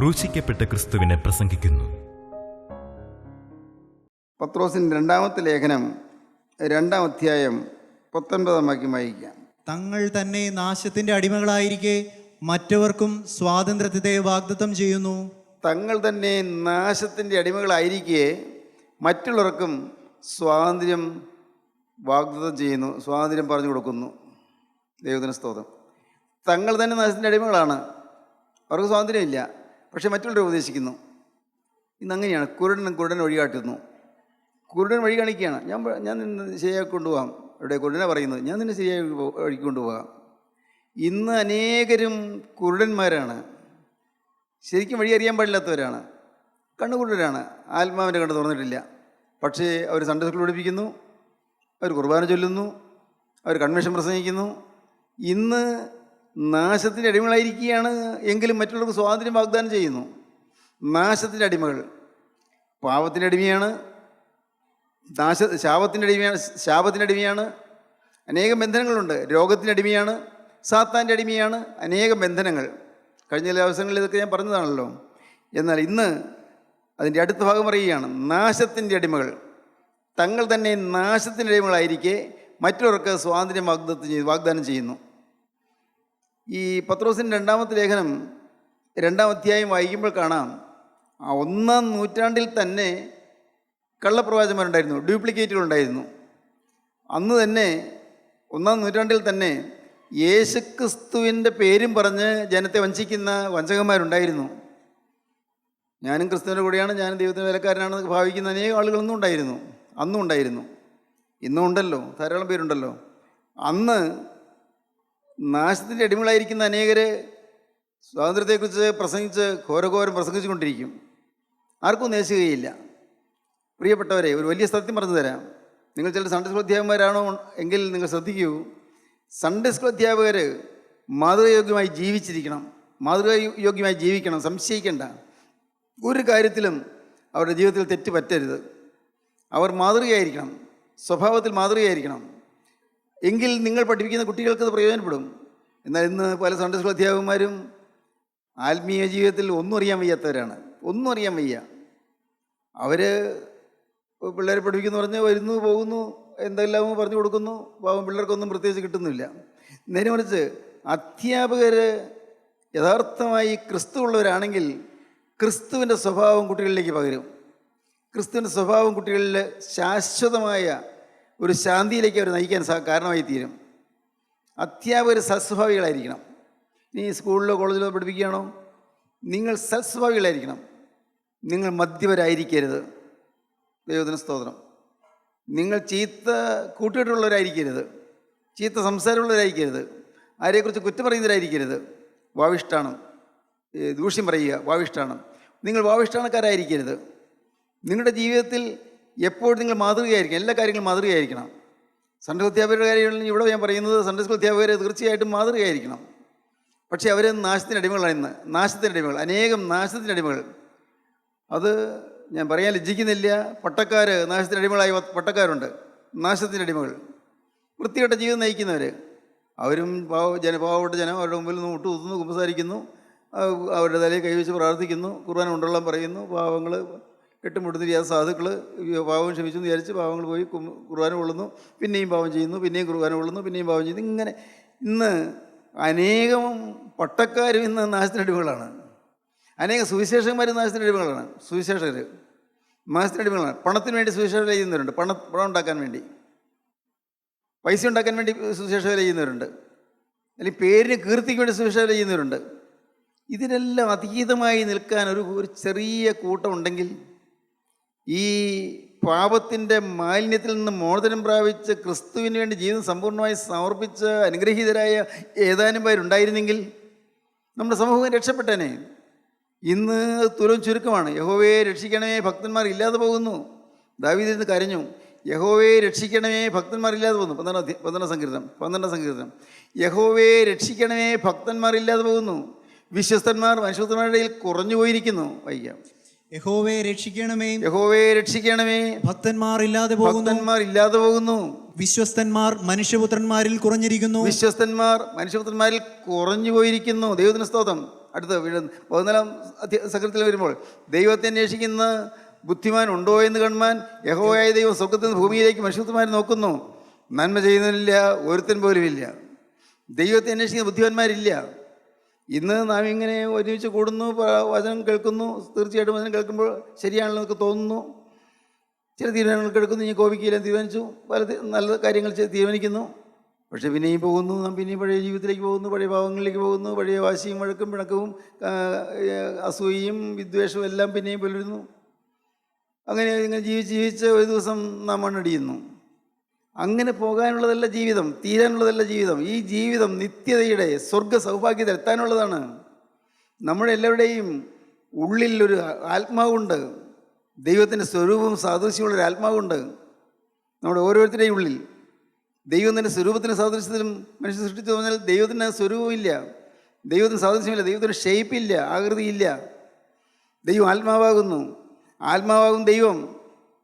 ക്രൂശിക്കപ്പെട്ട ക്രിസ്തുവിനെ പ്രസംഗിക്കുന്നു. പത്രോസിൻ്റെ രണ്ടാമത്തെ ലേഖനം 2-ാം അധ്യായം 19-ാം വാക്യം വായിക്കാം. തങ്ങൾ തന്നെ നാശത്തിന്റെ അടിമകളായിരിക്കെ മറ്റവർക്കും സ്വാതന്ത്ര്യത്തെ വാഗ്ദത്തം ചെയ്യുന്നു. തങ്ങൾ തന്നെ നാശത്തിൻ്റെ അടിമകളായിരിക്കെ മറ്റുള്ളവർക്കും സ്വാതന്ത്ര്യം വാഗ്ദത്തം ചെയ്യുന്നു, സ്വാതന്ത്ര്യം പറഞ്ഞു കൊടുക്കുന്നു. ദൈവത്തിന് സ്തോത്രം. തങ്ങൾ തന്നെ നാശത്തിൻ്റെ അടിമകളാണ്, അവർക്ക് സ്വാതന്ത്ര്യമില്ല, പക്ഷെ മറ്റുള്ളവരെ ഉപദേശിക്കുന്നു. ഇന്നങ്ങനെയാണ്. കുരുടൻ വഴികാട്ടുന്നു. കുരുടൻ വഴി കാണിക്കുകയാണ്. ഞാൻ നിന്നെ ശരിയാക്കി കൊണ്ടുപോകാം. ഇവിടെ കുരുടനെ പറയുന്നത്, ഞാൻ നിന്നെ ശരിയായി വഴിക്ക് കൊണ്ടുപോകാം. ഇന്ന് അനേകരും കുരുടന്മാരാണ്, ശരിക്കും വഴി അറിയാൻ പാടില്ലാത്തവരാണ്, കണ്ണുകുരുടരാണ്, ആത്മാവിൻ്റെ കണ്ണ് തുറന്നിട്ടില്ല. പക്ഷേ അവർ സൺഡേ സ്കൂൾ പഠിപ്പിക്കുന്നു, അവർ കുർബാന ചൊല്ലുന്നു, അവർ കൺവെൻഷൻ പ്രസംഗിക്കുന്നു. ഇന്ന് നാശത്തിൻ്റെ അടിമകളായിരിക്കുകയാണ്, എങ്കിലും മറ്റുള്ളവർക്ക് സ്വാതന്ത്ര്യം വാഗ്ദാനം ചെയ്യുന്നു. നാശത്തിൻ്റെ അടിമകൾ, പാപത്തിൻ്റെ അടിമയാണ്, ശാപത്തിൻ്റെ അടിമയാണ്, അനേകം ബന്ധനങ്ങളുണ്ട്. രോഗത്തിൻ്റെ അടിമയാണ്, സാത്താൻ്റെ അടിമയാണ്, അനേകം ബന്ധനങ്ങൾ. കഴിഞ്ഞ ചില അവസരങ്ങളിൽ ഇതൊക്കെ ഞാൻ പറഞ്ഞതാണല്ലോ. എന്നാൽ ഇന്ന് അതിൻ്റെ അടുത്ത ഭാഗം പറയുകയാണ്, നാശത്തിൻ്റെ അടിമകൾ. തങ്ങൾ തന്നെ നാശത്തിൻ്റെ അടിമകളായിരിക്കെ മറ്റുള്ളവർക്ക് സ്വാതന്ത്ര്യം വാഗ്ദാനം ചെയ്യുന്നു. ഈ പത്രോസിൻ്റെ രണ്ടാമത്തെ ലേഖനം 2-ാം അധ്യായം വായിക്കുമ്പോൾ കാണാം, 1-ാം നൂറ്റാണ്ടിൽ തന്നെ കള്ളപ്രവാചകന്മാരുണ്ടായിരുന്നു, ഡ്യൂപ്ലിക്കേറ്റുകളുണ്ടായിരുന്നു. അന്ന് തന്നെ 1-ാം നൂറ്റാണ്ടിൽ തന്നെ യേശുക്രിസ്തുവിൻ്റെ പേരും പറഞ്ഞ് ജനത്തെ വഞ്ചിക്കുന്ന വഞ്ചകന്മാരുണ്ടായിരുന്നു. ഞാനും ക്രിസ്തുവിൻ്റെ കൂടെയാണ്, ഞാനും ദൈവത്തിൻ്റെ വേലക്കാരനാണെന്ന് ഭാവിക്കുന്ന അനേകം ആളുകളൊന്നും ഉണ്ടായിരുന്നു, അന്നും ഉണ്ടായിരുന്നു, ഇന്നും ഉണ്ടല്ലോ, ധാരാളം പേരുണ്ടല്ലോ. അന്ന് നാശത്തിൻ്റെ അടിമകളായിരിക്കുന്ന അനേകർ സ്വാതന്ത്ര്യത്തെക്കുറിച്ച് പ്രസംഗിച്ച് ഘോരഘോരം പ്രസംഗിച്ചു കൊണ്ടിരിക്കും. ആർക്കും നേശുകയില്ല. പ്രിയപ്പെട്ടവരെ, ഒരു വലിയ സത്യം പറഞ്ഞു തരാം. നിങ്ങൾ ചില സൺഡേ സ്കൂൾ അധ്യാപകന്മാരാണോ എങ്കിൽ നിങ്ങൾ ശ്രദ്ധിക്കൂ. സൺഡേ സ്കൂൾ അധ്യാപകർ മാതൃകായോഗ്യമായി ജീവിച്ചിരിക്കണം, മാതൃകായോഗ്യമായി ജീവിക്കണം. സംശയിക്കേണ്ട, ഒരു കാര്യത്തിലും അവരുടെ ജീവിതത്തിൽ തെറ്റ് പറ്റരുത്. അവർ മാതൃകയായിരിക്കണം, സ്വഭാവത്തിൽ മാതൃകയായിരിക്കണം. എങ്കിൽ നിങ്ങൾ പഠിപ്പിക്കുന്ന കുട്ടികൾക്ക് അത് പ്രയോജനപ്പെടും. എന്നാൽ ഇന്ന് പല സൺഡേ സ്കൂൾ അധ്യാപകന്മാരും ആത്മീയ ജീവിതത്തിൽ ഒന്നും അറിയാൻ വയ്യാത്തവരാണ്, ഒന്നും അറിയാൻ വയ്യ. അവർ പിള്ളേരെ പഠിപ്പിക്കുന്നു പറഞ്ഞ് വരുന്നു പോകുന്നു, എന്തെല്ലാമോ പറഞ്ഞു കൊടുക്കുന്നു, പാവം പിള്ളേർക്കൊന്നും പ്രത്യേകിച്ച് കിട്ടുന്നില്ല. നേരെ മറിച്ച് അധ്യാപകർ യഥാർത്ഥമായി ക്രിസ്തു ഉള്ളവരാണെങ്കിൽ ക്രിസ്തുവിൻ്റെ സ്വഭാവം കുട്ടികളിലേക്ക് പകരും. ക്രിസ്തുവിൻ്റെ സ്വഭാവം കുട്ടികളിൽ ശാശ്വതമായ ഒരു ശാന്തിയിലേക്ക് അവർ നയിക്കാൻ കാരണമായി തീരും. അധ്യാപകർ സൽസ്വഭാവികളായിരിക്കണം. ഇനി സ്കൂളിലോ കോളേജിലോ പഠിപ്പിക്കുകയാണോ, നിങ്ങൾ സൽസ്വഭാവികളായിരിക്കണം. നിങ്ങൾ മദ്യപരായിരിക്കരുത്. ദൈവത്തിന് സ്തോത്രം. നിങ്ങൾ ചീത്ത കൂട്ടുകെട്ടുള്ളവരായിരിക്കരുത്, ചീത്ത സംസാരമുള്ളവരായിരിക്കരുത്, ആരെക്കുറിച്ച് കുറ്റം പറയുന്നവരായിരിക്കരുത്. വാവിഷ്ഠാണം, ദൂഷ്യം പറയുക, വാവിഷ്ഠാണം. നിങ്ങൾ വാവിഷ്ഠാണക്കാരായിരിക്കരുത്. നിങ്ങളുടെ ജീവിതത്തിൽ എപ്പോഴും നിങ്ങൾ മാതൃകയായിരിക്കണം, എല്ലാ കാര്യങ്ങളും മാതൃകയായിരിക്കണം. സൺഡേ സ്കൂൾ അധ്യാപകരുടെ കാര്യങ്ങളിൽ ഇവിടെ ഞാൻ പറയുന്നത്, സൺഡേ സ്കൂൾ അധ്യാപകർ തീർച്ചയായിട്ടും മാതൃകയായിരിക്കണം. പക്ഷേ അവർ നാശത്തിൻ്റെ അടിമകളാണ്. ഇന്ന് നാശത്തിൻ്റെ അടിമകൾ, അനേകം നാശത്തിൻ്റെ അടിമകൾ. അത് ഞാൻ പറയാൻ ലജ്ജിക്കുന്നില്ല. പട്ടക്കാർ, നാശത്തിൻ്റെ അടിമകളായ പട്ടക്കാരുണ്ട്, നാശത്തിൻ്റെ അടിമകൾ. വൃത്തികെട്ട ജീവിതം നയിക്കുന്നവർ, അവരും പാവപ്പെട്ട ജനം അവരുടെ മുമ്പിൽ നിന്ന് മുട്ടുകുത്തുന്നു, കുമ്പസാരിക്കുന്നു, അവരുടെ തലയിൽ കൈവച്ച് പ്രാർത്ഥിക്കുന്നു, ഖുർആൻ കൊണ്ടുള്ള പറയുന്നു. പാവങ്ങൾ കെട്ടുമുട്ടുന്ന സാധുക്കൾ പാവം ക്ഷമിച്ചു എന്ന് വിചാരിച്ച് പാവങ്ങൾ പോയി ഖുർആൻ കൊള്ളുന്നു, പിന്നെയും പാവം ചെയ്യുന്നു, പിന്നെയും ഖുർആൻ കൊള്ളുന്നു, പിന്നെയും പാവം ചെയ്യുന്നു. ഇങ്ങനെ ഇന്ന് അനേകം പട്ടക്കാരും ഇന്ന് നാശത്തിൻ്റെ അടിമകളാണ്. അനേകം സുവിശേഷകന്മാരും നാശത്തിൻ്റെ അടിമകളാണ്. സുവിശേഷകർ നാശത്തിൻ്റെ അടിമകളാണ്. പണത്തിന് വേണ്ടി സുവിശേഷം ചെയ്യുന്നവരുണ്ട്, പണം ഉണ്ടാക്കാൻ വേണ്ടി, പൈസ ഉണ്ടാക്കാൻ വേണ്ടി സുവിശേഷം ചെയ്യുന്നവരുണ്ട്, അല്ലെങ്കിൽ പേരിന് കീർത്തിക്ക് വേണ്ടി സുവിശേഷം ചെയ്യുന്നവരുണ്ട്. ഇതിനെല്ലാം അതീതമായി നിൽക്കാൻ ഒരു ചെറിയ കൂട്ടം ഉണ്ടെങ്കിൽ, ഈ പാപത്തിൻ്റെ മാലിന്യത്തിൽ നിന്ന് മോചനം പ്രാപിച്ച് ക്രിസ്തുവിന് വേണ്ടി ജീവിതം സമ്പൂർണ്ണമായി സമർപ്പിച്ച് അനുഗ്രഹീതരായ ഏതാനും പേരുണ്ടായിരുന്നെങ്കിൽ നമ്മുടെ സമൂഹം രക്ഷപ്പെട്ടേനെ. ഇന്ന് തുലം ചുരുക്കമാണ്. യഹോവയെ രക്ഷിക്കണമേ, ഭക്തന്മാർ ഇല്ലാതെ പോകുന്നു. ദാവീദ് ഇരുന്ന് കരഞ്ഞു, യഹോവയെ രക്ഷിക്കണമേ, ഭക്തന്മാർ ഇല്ലാതെ പോകുന്നു. 12 സങ്കീർത്തനം. യഹോവയെ രക്ഷിക്കണമേ, ഭക്തന്മാർ ഇല്ലാതെ പോകുന്നു. വിശ്വസ്തന്മാർ മനുഷ്യന്മാരുടെ ഇടയിൽ കുറഞ്ഞു പോയിരിക്കുന്നു. വൈകാം. യഹോവയെ രക്ഷിക്കണമേ, യഹോവയെ രക്ഷിക്കണമേ, ഭക്തന്മാർ ഇല്ലാതെ പോകുന്നു. വിശ്വസ്തന്മാർ മനുഷ്യപുത്രന്മാരിൽ കുറഞ്ഞിരിക്കുന്നു. വിശ്വസ്തന്മാർ മനുഷ്യപുത്രന്മാരിൽ കുറഞ്ഞു പോയിരിക്കുന്നു. ദൈവത്തിന് സ്തോത്രം. അടുത്ത 14 സങ്കീർത്തനത്തിൽ വരുമ്പോൾ ദൈവത്തെ അന്വേഷിക്കുന്ന ബുദ്ധിമാൻ ഉണ്ടോ എന്ന് കാണുവാൻ യഹോവയായ ദൈവം സ്വർഗ്ഗത്തിൽ നിന്ന് ഭൂമിയിലേക്ക് മനുഷ്യന്മാരെ നോക്കുന്നു. നന്മ ചെയ്യുന്നതിനില്ല, ഒരുത്തൻ പോലുമില്ല. ദൈവത്തെ അന്വേഷിക്കുന്ന ബുദ്ധിമാന്മാരില്ല. ഇന്ന് നാം ഇങ്ങനെ ഒരുമിച്ച് കൂടുന്നു, വചനം കേൾക്കുന്നു. തീർച്ചയായിട്ടും വചനം കേൾക്കുമ്പോൾ ശരിയാണല്ലോ എന്നൊക്കെ തോന്നുന്നു. ചില തീരുമാനങ്ങൾ എടുക്കുന്നു. ഇനി കോപിക്കില്ല തീരുമാനിച്ചു, പല നല്ല കാര്യങ്ങൾ തീരുമാനിക്കുന്നു. പക്ഷേ പിന്നെയും പോകുന്നു, നാം പിന്നെയും പഴയ ജീവിതത്തിലേക്ക് പോകുന്നു, പഴയ ഭാവങ്ങളിലേക്ക് പോകുന്നു. പഴയ വാശിയും വഴക്കും പിണക്കവും അസൂയയും വിദ്വേഷവും എല്ലാം പിന്നെയും പുലരുന്നു. അങ്ങനെ ഇങ്ങനെ ജീവിച്ച് ഒരു ദിവസം നാം മണ്ണടിയുന്നു. അങ്ങനെ പോകാനുള്ളതല്ല ജീവിതം, തീരാനുള്ളതല്ല ജീവിതം. ഈ ജീവിതം നിത്യതയുടെ സ്വർഗ സൗഭാഗ്യത്തിൽ എത്താനുള്ളതാണ്. നമ്മുടെ എല്ലാവരുടെയും ഉള്ളിൽ ഒരു ആത്മാവുണ്ട്. ദൈവത്തിൻ്റെ സ്വരൂപവും സാദൃശ്യമുള്ളൊരു ആത്മാവുണ്ട് നമ്മുടെ ഓരോരുത്തരുടെയും ഉള്ളിൽ. ദൈവം തന്നെ സ്വരൂപത്തിന് സാദൃശ്യത്തിലും മനുഷ്യൻ സൃഷ്ടിച്ചു പറഞ്ഞാൽ ദൈവത്തിന് സ്വരൂപമില്ല, ദൈവത്തിന് സാദൃശ്യമില്ല, ദൈവത്തിന് ഷേപ്പില്ല, ആകൃതിയില്ല. ദൈവം ആത്മാവാകുന്നു. ആത്മാവാകും ദൈവം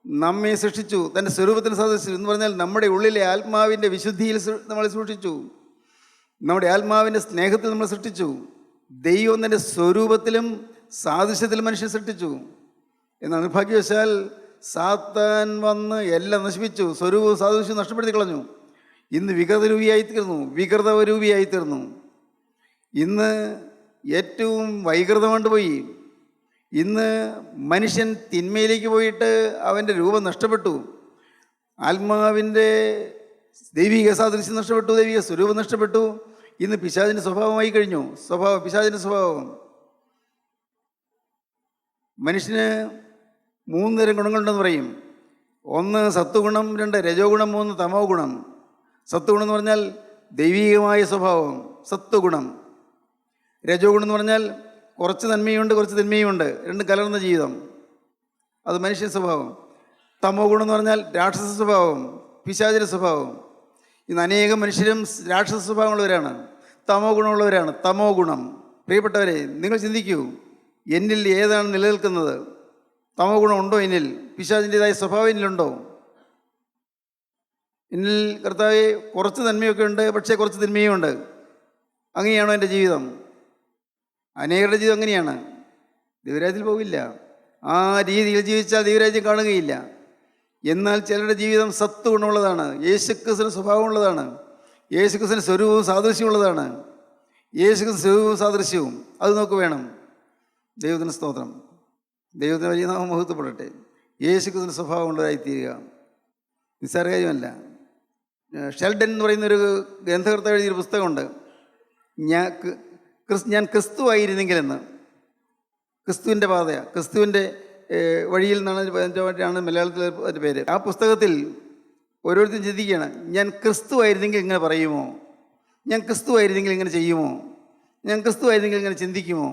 നമ്മെ സൃഷ്ടിച്ചു തൻ്റെ സ്വരൂപത്തിന് സാദൃശ്യം എന്ന് പറഞ്ഞാൽ നമ്മുടെ ഉള്ളിലെ ആത്മാവിൻ്റെ വിശുദ്ധിയിൽ നമ്മളെ സൂക്ഷിച്ചു. നമ്മുടെ ആത്മാവിൻ്റെ സ്നേഹത്തിൽ നമ്മളെ സൃഷ്ടിച്ചു. ദൈവം തൻ്റെ സ്വരൂപത്തിലും സാദൃശ്യത്തിലും മനുഷ്യനെ സൃഷ്ടിച്ചു. എന്നാൽ നിർഭാഗ്യവശാൽ സാത്താൻ വന്ന് എല്ലാം നശിപ്പിച്ചു, സ്വരൂപവും സാദൃശ്യവും നഷ്ടപ്പെടുത്തി കളഞ്ഞു. ഇന്ന് വികൃതരൂപിയായിത്തീർന്നു. ഇന്ന് ഏറ്റവും വൈകൃതമായിട്ട് പോയി. ഇന്ന് മനുഷ്യൻ തിന്മയിലേക്ക് പോയിട്ട് അവൻ്റെ രൂപം നഷ്ടപ്പെട്ടു. ആത്മാവിൻ്റെ ദൈവിക സാദൃശ്യം നഷ്ടപ്പെട്ടു, ദൈവിക സ്വരൂപം നഷ്ടപ്പെട്ടു. ഇന്ന് പിശാചിൻ്റെ സ്വഭാവമായി കഴിഞ്ഞു. പിശാചിൻ്റെ സ്വഭാവം. മനുഷ്യന് 3 തരം ഗുണങ്ങളുണ്ടെന്ന് പറയും. 1 സത്വഗുണം, 2 രജോ ഗുണം, 3 തമോ ഗുണം. സത്വഗുണം എന്ന് പറഞ്ഞാൽ ദൈവികമായ സ്വഭാവം, സത്വഗുണം. രജോ ഗുണം എന്ന് പറഞ്ഞാൽ കുറച്ച് നന്മയുണ്ട്, കുറച്ച് തിന്മയുമുണ്ട്, രണ്ടും കലർന്ന ജീവിതം. അത് മനുഷ്യ സ്വഭാവം. തമോ ഗുണം എന്ന് പറഞ്ഞാൽ രാക്ഷസ സ്വഭാവം, പിശാചിൻ്റെ സ്വഭാവം. ഇന്ന് അനേകം മനുഷ്യരും രാക്ഷസ സ്വഭാവമുള്ളവരാണ്, തമോ ഗുണമുള്ളവരാണ്. തമോ ഗുണം. പ്രിയപ്പെട്ടവരെ, നിങ്ങൾ ചിന്തിക്കൂ, എന്നിൽ ഏതാണ് നിലനിൽക്കുന്നത്? തമോ ഗുണം ഉണ്ടോ എന്നിൽ? പിശാചിൻ്റെതായ സ്വഭാവം എന്നിലുണ്ടോ? എന്നിൽ കർത്താവേ കുറച്ച് നന്മയൊക്കെ ഉണ്ട്, പക്ഷേ കുറച്ച് തിന്മയുമുണ്ട്. അങ്ങനെയാണോ എൻ്റെ ജീവിതം? അനേകരുടെ ജീവിതം അങ്ങനെയാണ്. ദൈവരാജ്യത്തിൽ പോവില്ല. ആ രീതിയിൽ ജീവിച്ചാൽ ദൈവരാജ്യം കാണുകയില്ല. എന്നാൽ ചിലരുടെ ജീവിതം സത്വഗുണമുള്ളതാണ്, യേശുക്രിസ്തുവിന് സ്വഭാവമുള്ളതാണ്, യേശുക്രിസ്തുവിന് സ്വരൂപവും സാദൃശ്യമുള്ളതാണ്. യേശുക്രിസ്തു സ്വരൂപവും സാദൃശ്യവും അത് നമുക്ക് വേണം. ദൈവത്തിന് സ്തോത്രം. ദൈവത്തിന് വലിയ നാമം മഹത്വപ്പെടട്ടെ. യേശുക്രിസ്തുവിന് സ്വഭാവമുള്ളവരായിത്തീരുക നിസ്സാര കാര്യമല്ല. ഷെൽഡൻ എന്ന് പറയുന്നൊരു ഗ്രന്ഥകർത്താവ് എഴുതിയൊരു പുസ്തകമുണ്ട്, ഞാൻ ക്രിസ്തുവായിരുന്നെങ്കിലെന്ന്. ക്രിസ്തുവിൻ്റെ പാതയാണ്, ക്രിസ്തുവിൻ്റെ വഴിയിൽ നിന്നാണ് മലയാളത്തിൽ അതിൻ്റെ പേര്. ആ പുസ്തകത്തിൽ ഓരോരുത്തരും ചിന്തിക്കുകയാണ്, ഞാൻ ക്രിസ്തുവായിരുന്നെങ്കിൽ ഇങ്ങനെ പറയുമോ? ഞാൻ ക്രിസ്തുവായിരുന്നെങ്കിൽ ഇങ്ങനെ ചെയ്യുമോ? ഞാൻ ക്രിസ്തുവായിരുന്നെങ്കിൽ ഇങ്ങനെ ചിന്തിക്കുമോ?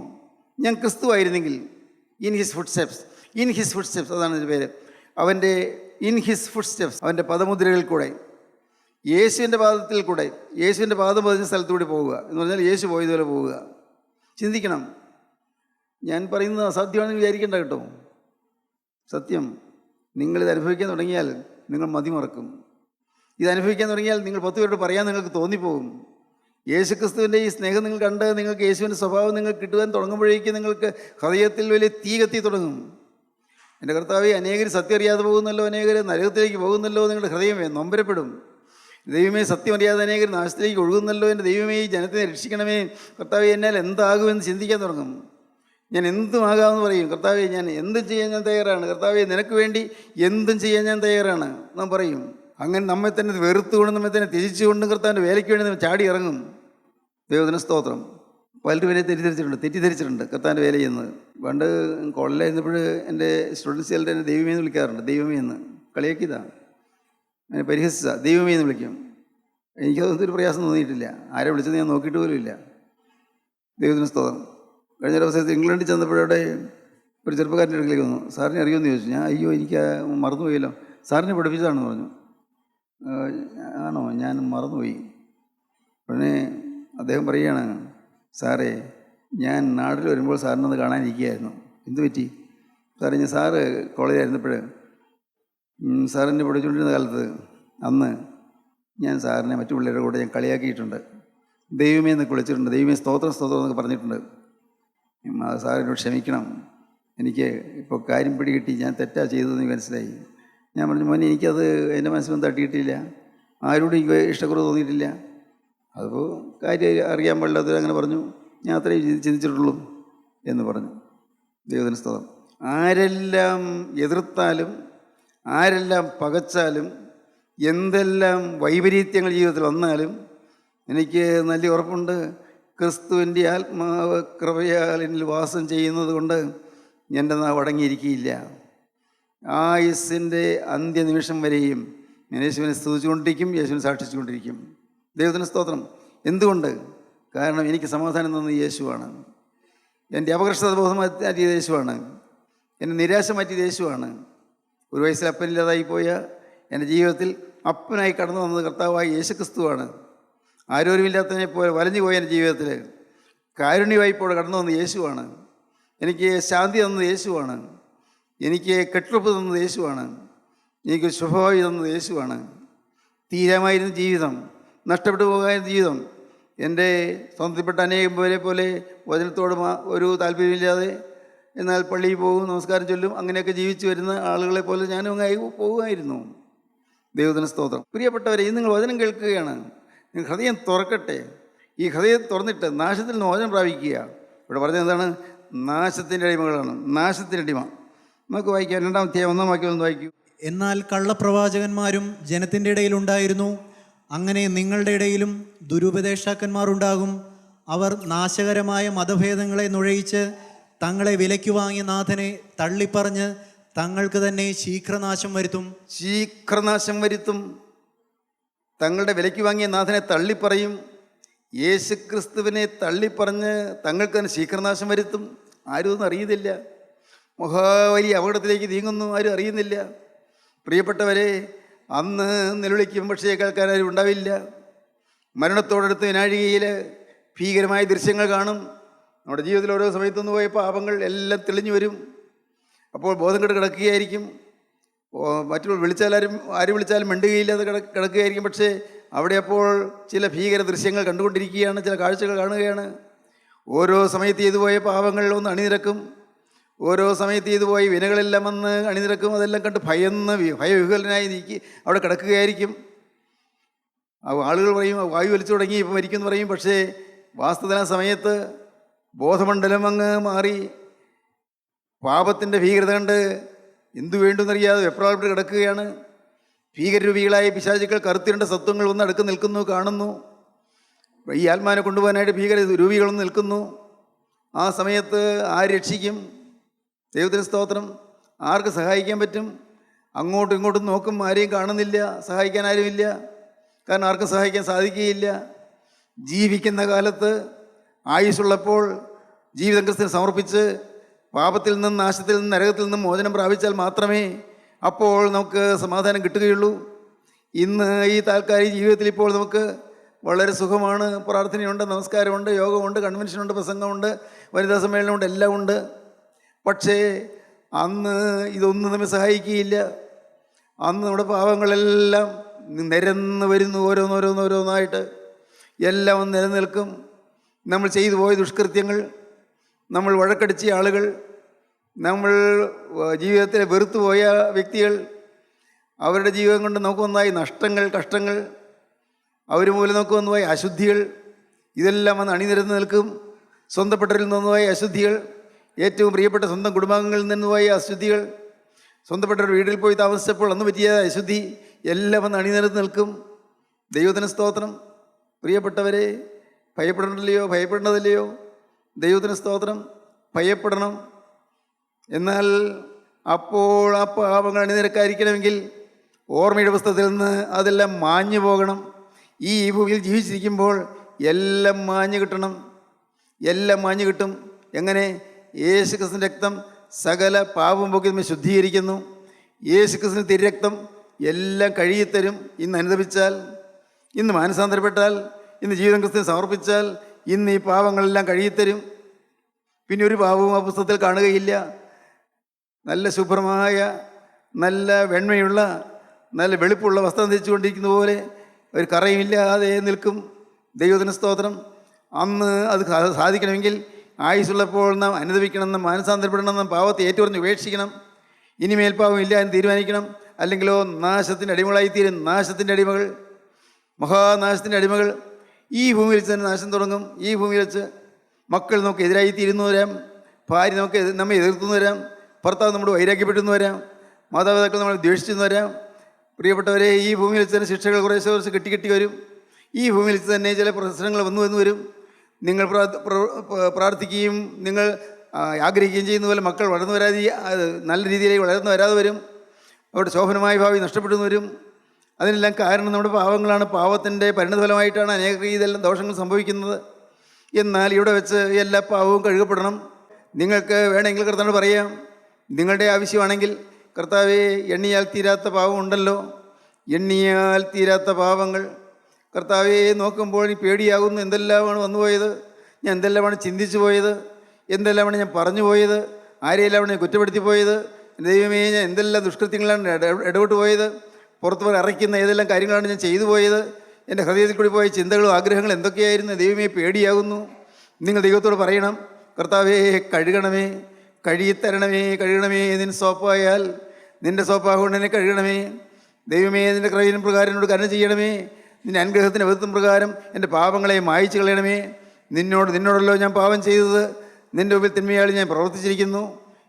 ഞാൻ ക്രിസ്തുവായിരുന്നെങ്കിൽ ഇൻ ഹിസ് ഫുട് സ്റ്റെപ്സ് അതാണ് അതിൻ്റെ പേര്. അവൻ്റെ ഇൻ ഹിസ് ഫുട് സ്റ്റെപ്സ്, അവൻ്റെ പദമുദ്രകളിൽ കൂടെ, യേശുവിൻ്റെ പാദത്തിൽ കൂടെ, യേശുവിൻ്റെ പാദം പതിഞ്ഞ സ്ഥലത്തൂടെ പോവുക എന്ന് പറഞ്ഞാൽ യേശു പോയതുപോലെ പോവുക. ചിന്തിക്കണം. ഞാൻ പറയുന്നത് അസാധ്യമാണെന്ന് വിചാരിക്കേണ്ട കേട്ടോ. സത്യം. നിങ്ങളിത് അനുഭവിക്കാൻ തുടങ്ങിയാൽ നിങ്ങൾ മതിമറക്കും. ഇത് അനുഭവിക്കാൻ തുടങ്ങിയാൽ നിങ്ങൾ 10 പേരോട് പറയാൻ നിങ്ങൾക്ക് തോന്നിപ്പോകും. യേശുക്രിസ്തുവിൻ്റെ ഈ സ്നേഹം നിങ്ങൾ കണ്ട് നിങ്ങൾക്ക് യേശുവിൻ്റെ സ്വഭാവം നിങ്ങൾക്ക് കിട്ടുവാൻ തുടങ്ങുമ്പോഴേക്കും നിങ്ങൾക്ക് ഹൃദയത്തിൽ വലിയ തീ കത്തി തുടങ്ങും. എൻ്റെ കർത്താവേ, അനേകർ സത്യം അറിയാതെ പോകുന്നല്ലോ, അനേകർ നരകത്തിലേക്ക് പോകുന്നല്ലോ, നിങ്ങളുടെ ഹൃദയം നൊമ്പരപ്പെടും. ദൈവമേ, സത്യം അറിയാതെ അനേകർ നാശത്തിലേക്ക് ഒഴുകുന്നല്ലോ, എൻ്റെ ദൈവമേ ഈ ജനത്തിനെ രക്ഷിക്കണമേ. കർത്താവേ, എന്നാൽ എന്താകുമെന്ന് ചിന്തിക്കാൻ തുടങ്ങും. ഞാൻ എന്തുമാകാമെന്ന് പറയും. കർത്താവേ, ഞാൻ എന്തും ചെയ്യാൻ ഞാൻ തയ്യാറാണ്. കർത്താവേ, നിനക്ക് വേണ്ടി എന്തും ചെയ്യാൻ ഞാൻ തയ്യാറാണ് നാം പറയും. അങ്ങനെ നമ്മെ തന്നെ വെറുത്തുകൊണ്ട് നമ്മെ തന്നെ തിരിച്ചുകൊണ്ടും കർത്താവിൻ്റെ വേലയ്ക്ക് വേണ്ടി നമ്മൾ ചാടി ഇറങ്ങും. ദൈവത്തിന് സ്തോത്രം. പലരും വരെ തെറ്റിദ്ധരിച്ചിട്ടുണ്ട് കർത്താവിൻ്റെ വേല ചെയ്യുന്നത്. പണ്ട് കോളേജിലായിരുന്നപ്പോൾ എൻ്റെ സ്റ്റുഡൻസ് ചിലർ എന്നെ ദൈവമേ എന്ന് വിളിക്കാറുണ്ട്. ദൈവമേ എന്ന് കളിയാക്കിയതാണ്, അങ്ങനെ പരിഹസിച്ച ദൈവമേ എന്ന് വിളിക്കും. എനിക്കതൊരു പ്രയാസം തോന്നിയിട്ടില്ല. ആരെ വിളിച്ചത് ഞാൻ നോക്കിയിട്ട് പോലും ഇല്ല. ദൈവത്തിന് സ്തോത്രം. കഴിഞ്ഞ ദിവസത്തിൽ ഇംഗ്ലണ്ടിൽ ചെന്നപ്പോഴവിടെ ഒരു ചെറുപ്പക്കാരൻ്റെ അടുക്കിലേക്ക് വന്നു. സാറിനെ അറിയുമെന്ന് ചോദിച്ചു. ഞാൻ അയ്യോ എനിക്ക് മറന്നുപോയല്ലോ. സാറിനെ പഠിപ്പിച്ചതാണെന്ന് പറഞ്ഞു. ആണോ? ഞാൻ മറന്നുപോയി. ഉടനെ അദ്ദേഹം പറയുകയാണ്, സാറേ ഞാൻ നാട്ടിൽ വരുമ്പോൾ സാറിനൊന്ന് കാണാനിരിക്കുകയായിരുന്നു. എന്ത് പറ്റി? സാറേ, ഞാൻ സാറ് കോളേജിലായിരുന്നപ്പോൾ സാറിനെ പഠിച്ചുകൊണ്ടിരുന്ന കാലത്ത് അന്ന് ഞാൻ സാറിനെ മറ്റു പിള്ളേരുടെ കൂടെ ഞാൻ കളിയാക്കിയിട്ടുണ്ട്. ദൈവമേ എന്നൊക്കെ വിളിച്ചിട്ടുണ്ട്. ദൈവമേ സ്തോത്രം എന്നൊക്കെ പറഞ്ഞിട്ടുണ്ട്. സാറിനോട് ക്ഷമിക്കണം, എനിക്ക് ഇപ്പോൾ കാര്യം പിടികിട്ടി, ഞാൻ തെറ്റാ ചെയ്തതെന്ന് മനസ്സിലായി. ഞാൻ പറഞ്ഞു, മോനെ എനിക്കത് എൻ്റെ മനസ്സിലൊന്നും തട്ടിയിട്ടില്ല, ആരോടും എനിക്ക് ഇഷ്ടക്കുറവ് തോന്നിയിട്ടില്ല. അതിപ്പോൾ കാര്യം അറിയാൻ പാടില്ലാത്തവർ അങ്ങനെ പറഞ്ഞു, ഞാൻ അത്രയും ചിന്തിച്ചിട്ടുള്ളൂ എന്ന് പറഞ്ഞു. ദൈവത്തിന് സ്തോത്രം. ആരെല്ലാം എതിർത്താലും ആരെല്ലാം പകച്ചാലും എന്തെല്ലാം വൈപരീത്യങ്ങൾ ജീവിതത്തിൽ വന്നാലും എനിക്ക് നല്ല ഉറപ്പുണ്ട്, ക്രിസ്തുവിൻ്റെ ആത്മാവ് കൃപയാൽ എന്നിൽ വാസം ചെയ്യുന്നത് കൊണ്ട് എൻ്റെ നാവ് അടങ്ങിയിരിക്കുകയില്ല. ആയുസ്സിൻ്റെ അന്ത്യനിമിഷം വരെയും ഞാൻ യേശുവിനെ സ്തുതിച്ചുകൊണ്ടിരിക്കും, യേശുവിനെ സാക്ഷിച്ചുകൊണ്ടിരിക്കും. ദൈവത്തിന് സ്തോത്രം. എന്തുകൊണ്ട്? കാരണം എനിക്ക് സമാധാനം തന്നത് യേശുവാണ്. എൻ്റെ അപകർഷത ബോധം മാറ്റിയത് യേശുവാണ്. എൻ്റെ നിരാശ മാറ്റിയത് യേശുവാണ്. ഒരു വയസ്സിൽ അപ്പനില്ലാതായി പോയ എൻ്റെ ജീവിതത്തിൽ അപ്പനായി കടന്നു വന്നത് കർത്താവായ യേശു ക്രിസ്തുവാണ്. ആരോരുമില്ലാത്തതിനെ പോലെ വലഞ്ഞു പോയ എൻ്റെ ജീവിതത്തിൽ കാരുണ്യവായ്പോടെ കടന്നു വന്നത് യേശുവാണ്. എനിക്ക് ശാന്തി തന്നത് യേശുവാണ്. എനിക്ക് കെട്ടുറപ്പ് തന്നത് യേശുവാണ്. എനിക്ക് ശുഭഭാവി തന്നത് യേശുവാണ്. തീരമായിരുന്ന ജീവിതം, നഷ്ടപ്പെട്ടു പോകാൻ ജീവിതം, എൻ്റെ സ്വന്തത്തിൽപ്പെട്ട അനേകം പേരെ പോലെ വചനത്തോട് ഒരു താല്പര്യമില്ലാതെ എന്നാൽ പള്ളിയിൽ പോകും, നമസ്കാരം ചൊല്ലും, അങ്ങനെയൊക്കെ ജീവിച്ചു വരുന്ന ആളുകളെ പോലെ ഞാനും അങ്ങ് പോകുമായിരുന്നു. ദൈവത്തിന് സ്തോത്രം. പ്രിയപ്പെട്ടവരെ, ഇന്ന് നിങ്ങൾ വചനം കേൾക്കുകയാണ്. നിങ്ങൾ ഹൃദയം തുറക്കട്ടെ. ഈ ഹൃദയം തുറന്നിട്ട് നാശത്തിൽ നിന്ന് മോചനം പ്രാപിക്കുക. ഇവിടെ പറഞ്ഞത് എന്താണ്? നാശത്തിൻ്റെ അടിമകളാണ്. നാശത്തിൻ്റെ അടിമ. നമുക്ക് വായിക്കാം, 2-ാം അധ്യായം 1-ാം വാക്യം ഒന്ന് വായിക്കൂ. എന്നാൽ കള്ളപ്രവാചകന്മാരും ജനത്തിൻ്റെ ഇടയിലുണ്ടായിരുന്നു. അങ്ങനെ നിങ്ങളുടെ ഇടയിലും ദുരുപദേഷ്ടാക്കന്മാരുണ്ടാകും. അവർ നാശകരമായ മതഭേദങ്ങളെ നുഴയിച്ച് തങ്ങളെ വിലയ്ക്ക് വാങ്ങിയ നാഥനെ തള്ളിപ്പറഞ്ഞ് തങ്ങൾക്ക് തന്നെ ശീഘ്രനാശം വരുത്തും. ശീഘ്രനാശം വരുത്തും. തങ്ങളുടെ വിലയ്ക്ക് വാങ്ങിയ നാഥനെ തള്ളിപ്പറയും. യേശുക്രിസ്തുവിനെ തള്ളിപ്പറഞ്ഞ് തങ്ങൾക്ക് തന്നെ ശീഘ്രനാശം വരുത്തും. ആരും ഒന്നും അറിയുന്നില്ല. മഹാവലിയ അപകടത്തിലേക്ക് നീങ്ങുന്നു, ആരും അറിയുന്നില്ല. പ്രിയപ്പെട്ടവരെ, അന്ന് നിലവിളിക്കും, പക്ഷേ കേൾക്കാൻ ആരും ഉണ്ടാവില്ല. മരണത്തോടടുത്ത് വിനാഴികയിൽ ഭീകരമായ ദൃശ്യങ്ങൾ കാണും. നമ്മുടെ ജീവിതത്തിൽ ഓരോ സമയത്തൊന്നു പോയ പാപങ്ങൾ എല്ലാം തെളിഞ്ഞു വരും. അപ്പോൾ ബോധം കെട്ട് കിടക്കുകയായിരിക്കും. മറ്റുള്ള ആര് വിളിച്ചാലും മിണ്ടുകയില്ലാതെ കിടക്കുകയായിരിക്കും. പക്ഷേ അവിടെ അപ്പോൾ ചില ഭീകര ദൃശ്യങ്ങൾ കണ്ടുകൊണ്ടിരിക്കുകയാണ്, ചില കാഴ്ചകൾ കാണുകയാണ്. ഓരോ സമയത്ത് ചെയ്തുപോയ പാപങ്ങൾ ഒന്ന് അണിനിരക്കും. ഓരോ സമയത്ത് ചെയ്തുപോയ വിനകളെല്ലാം വന്ന് അണിനിരക്കും. അതെല്ലാം കണ്ട് ഭയവിഹ്വലനായി നീക്കി അവിടെ കിടക്കുകയായിരിക്കും. ആളുകൾ പറയും വായു വലിച്ചു തുടങ്ങി, ഇപ്പം മരിക്കുമെന്ന് പറയും. പക്ഷേ വാസ്തവ സമയത്ത് ബോധമണ്ഡലം അങ്ങ് മാറി പാപത്തിൻ്റെ ഭീകരത കണ്ട് എന്തു വേണ്ടെന്നറിയാതെ വെപ്രാളപ്പെട്ട് കിടക്കുകയാണ്. ഭീകരരൂപികളായ പിശാചുക്കൾ കറുത്തിരണ്ട സത്വങ്ങൾ വന്ന് അടുക്ക് നിൽക്കുന്നു, കാണുന്നു. ഈ ആത്മാവിനെ കൊണ്ടുപോകാനായിട്ട് ഭീകര രൂപികളൊന്ന് നിൽക്കുന്നു. ആ സമയത്ത് ആര് രക്ഷിക്കും? ദൈവത്തിന് സ്തോത്രം. ആർക്ക് സഹായിക്കാൻ പറ്റും? അങ്ങോട്ടും ഇങ്ങോട്ടും നോക്കും, ആരെയും കാണുന്നില്ല, സഹായിക്കാൻ ആരുമില്ല. കാരണം ആർക്കും സഹായിക്കാൻ സാധിക്കുകയില്ല. ജീവിക്കുന്ന കാലത്ത് ആയുസ്സുള്ളപ്പോൾ ജീവിതം ക്രിസ്തുവിന് സമർപ്പിച്ച് പാപത്തിൽ നിന്നും നാശത്തിൽ നിന്നും നരകത്തിൽ നിന്നും മോചനം പ്രാപിച്ചാൽ മാത്രമേ അപ്പോൾ നമുക്ക് സമാധാനം കിട്ടുകയുള്ളൂ. ഇന്ന് ഈ താൽക്കാലിക ജീവിതത്തിൽ ഇപ്പോൾ നമുക്ക് വളരെ സുഖമാണ്. പ്രാർത്ഥനയുണ്ട്, നമസ്കാരമുണ്ട്, യോഗമുണ്ട്, കൺവെൻഷനുണ്ട്, പ്രസംഗമുണ്ട്, വനിതാ സമ്മേളനമുണ്ട്, എല്ലാം ഉണ്ട്. പക്ഷേ അന്ന് ഇതൊന്നും നമ്മെ സഹായിക്കുകയില്ല. അന്ന് നമ്മുടെ പാവങ്ങളെല്ലാം നിരന്ന് വരുന്നു, ഓരോന്നോരോന്നായിട്ട് എല്ലാം ഒന്ന് നിലനിൽക്കും. നമ്മൾ ചെയ്തു പോയ ദുഷ്കൃത്യങ്ങൾ, നമ്മൾ വഴക്കടിച്ച ആളുകൾ, നമ്മൾ ജീവിതത്തിൽ വെറുത്തുപോയ വ്യക്തികൾ, അവരുടെ ജീവിതം കൊണ്ട് നമുക്ക് വന്നതായി നഷ്ടങ്ങൾ, കഷ്ടങ്ങൾ, അവർ മൂലം നമുക്ക് വന്നുപോയ അശുദ്ധികൾ, ഇതെല്ലാം വന്ന് അണിനിരന്ന് നിൽക്കും. സ്വന്തപ്പെട്ടവരിൽ നിന്നുപോയ അശുദ്ധികൾ, ഏറ്റവും പ്രിയപ്പെട്ട സ്വന്തം കുടുംബാംഗങ്ങളിൽ നിന്നുപോയ അശുദ്ധികൾ, സ്വന്തപ്പെട്ടവർ വീട്ടിൽ പോയി താമസിച്ചപ്പോൾ അന്ന് പറ്റിയ അശുദ്ധി, എല്ലാം വന്ന് അണിനിരന്ന് നിൽക്കും. ദൈവത്തിന് സ്തോത്രം. പ്രിയപ്പെട്ടവരെ, ഭയപ്പെടേണ്ടതില്ലയോ? ദൈവത്തിന് സ്തോത്രം. ഭയപ്പെടണം. എന്നാൽ അപ്പോൾ ആ പാപങ്ങൾ അണിനിരക്കാതിരിക്കണമെങ്കിൽ ഓർമ്മയുടെ പുസ്തകത്തിൽ നിന്ന് അതെല്ലാം മാഞ്ഞു പോകണം. ഈ ഭൂമിയിൽ ജീവിച്ചിരിക്കുമ്പോൾ എല്ലാം മാഞ്ഞു കിട്ടണം. എല്ലാം മാഞ്ഞു കിട്ടും. എങ്ങനെ? യേശു ക്രിസ്തുവിൻ്റെ രക്തം സകല പാപം പോക്കി നമ്മെ ശുദ്ധീകരിക്കുന്നു. യേശു ക്രിസ്തുവിൻ്റെ തിരുരക്തം എല്ലാം കഴുകിത്തരും. ഇന്ന് അനുദപിച്ചാൽ, ഇന്ന് മാനസാന്തരപ്പെട്ടാൽ, ഇന്ന് ജീവിതം ക്രിസ്തുവിന് സമർപ്പിച്ചാൽ ഇന്ന് ഈ പാപങ്ങളെല്ലാം കഴുകിത്തരും. പിന്നെ ഒരു പാപവും ആ പുസ്തകത്തിൽ കാണുകയില്ല. നല്ല ശുഭ്രമായ, നല്ല വെണ്മയുള്ള, നല്ല വെളുപ്പുള്ള വസ്ത്രം ധരിച്ചുകൊണ്ടിരിക്കുന്ന പോലെ ഒരു കറയുമില്ലാതെ നിൽക്കും. ദൈവത്തിന് സ്തോത്രം. അന്ന് അത് സാധിക്കണമെങ്കിൽ ആയുസ്സുള്ളപ്പോൾ നാം അനുദപിക്കണമെന്നും മാനസാന്തരപ്പെടണമെന്നും പാവത്തെ ഏറ്റുപറഞ്ഞ് ഉപേക്ഷിക്കണം. ഇനിമേൽ പാവം ഇല്ല എന്ന് തീരുമാനിക്കണം. അല്ലെങ്കിലോ നാശത്തിൻ്റെ അടിമകളായിത്തീരും. നാശത്തിൻ്റെ അടിമകൾ, മഹാനാശത്തിൻ്റെ അടിമകൾ. ഈ ഭൂമിയിൽ വെച്ച് തന്നെ നാശം തുടങ്ങും. ഈ ഭൂമിയിൽ വെച്ച് മക്കൾ നമുക്ക് എതിരായി തീരുന്നു വരാം, ഭാര്യ നമുക്ക് നമ്മെ എതിർത്തുനിന്ന് വരാം, ഭർത്താവ് നമ്മുടെ വൈരാഗ്യപ്പെട്ടെന്ന് വരാം, മാതാപിതാക്കൾ നമ്മൾ ദ്വേഷിച്ചെന്ന് വരാം. പ്രിയപ്പെട്ടവരെ, ഈ ഭൂമിയിൽ വെച്ച് തന്നെ ശിക്ഷകൾ കുറേശ്ശെ കെട്ടി വരും. ഈ ഭൂമിയിൽ വെച്ച് തന്നെ ചില പ്രശ്നങ്ങൾ വന്നു വരും. നിങ്ങൾ പ്രാർത്ഥിക്കുകയും നിങ്ങൾ ആഗ്രഹിക്കുകയും ചെയ്യുന്ന പോലെ മക്കൾ വളർന്നു വരാതെ, നല്ല രീതിയിലേക്ക് വളർന്നു വരാതെ വരും. അവരുടെ ശോഭനമായ ഭാവി നഷ്ടപ്പെട്ടു വരും. അതിനെല്ലാം കാരണം നമ്മുടെ പാവങ്ങളാണ്. പാവത്തിൻ്റെ പരിണതഫലമായിട്ടാണ് അനേക ഇതെല്ലാം ദോഷങ്ങൾ സംഭവിക്കുന്നത്. എന്നാൽ ഇവിടെ വെച്ച് എല്ലാ പാവവും കഴുകപ്പെടണം. നിങ്ങൾക്ക് വേണമെങ്കിൽ കർത്താവിനോട് പറയാം, നിങ്ങളുടെ ആവശ്യമാണെങ്കിൽ, കർത്താവേ, എണ്ണിയാൽ തീരാത്ത പാവം ഉണ്ടല്ലോ, എണ്ണിയാൽ തീരാത്ത പാവങ്ങൾ. കർത്താവെ, നോക്കുമ്പോൾ ഈ പേടിയാകുന്നു. എന്തെല്ലാമാണ് വന്നുപോയത്, ഞാൻ എന്തെല്ലാമാണ് ചിന്തിച്ചു പോയത്, എന്തെല്ലാമാണ് ഞാൻ പറഞ്ഞു പോയത്, ആരെയെല്ലാമാണ് ഞാൻ കുറ്റപ്പെടുത്തി പോയത്. ദൈവമേ, ഞാൻ എന്തെല്ലാം ദുഷ്കൃത്യങ്ങളാണ് ഇടപെട്ട് പോയത്, പുറത്ത് അറിയിക്കുന്ന ഏതെല്ലാം കാര്യങ്ങളാണ് ഞാൻ ചെയ്തു പോയത്. എൻ്റെ ഹൃദയത്തിൽ കൂടി പോയ ചിന്തകളും ആഗ്രഹങ്ങളും എന്തൊക്കെയായിരുന്നു. ദൈവമേ, പേടിയാകുന്നു. നിങ്ങൾ ദൈവത്തോട് പറയണം, കർത്താവേ, കഴുകണമേ, കഴുകണമേ. നിന്റെ സോപ്പായാൽ നിൻ്റെ സോപ്പാകൊണ്ട് എന്നെ കഴുകണമേ. ദൈവമേ, നിൻ്റെ ക്രയം പ്രകാരം എന്നോട് കരുണ ചെയ്യണമേ. നിൻ്റെ അനുഗ്രഹത്തിൻ്റെ വൃത്തം പ്രകാരം എൻ്റെ പാപങ്ങളെ മായിച്ചു കളയണമേ. നിന്നോടല്ലോ ഞാൻ പാപം ചെയ്തത്. നിൻ്റെ മുമ്പിൽ തിന്മയാളി ഞാൻ പ്രവർത്തിച്ചിരിക്കുന്നു.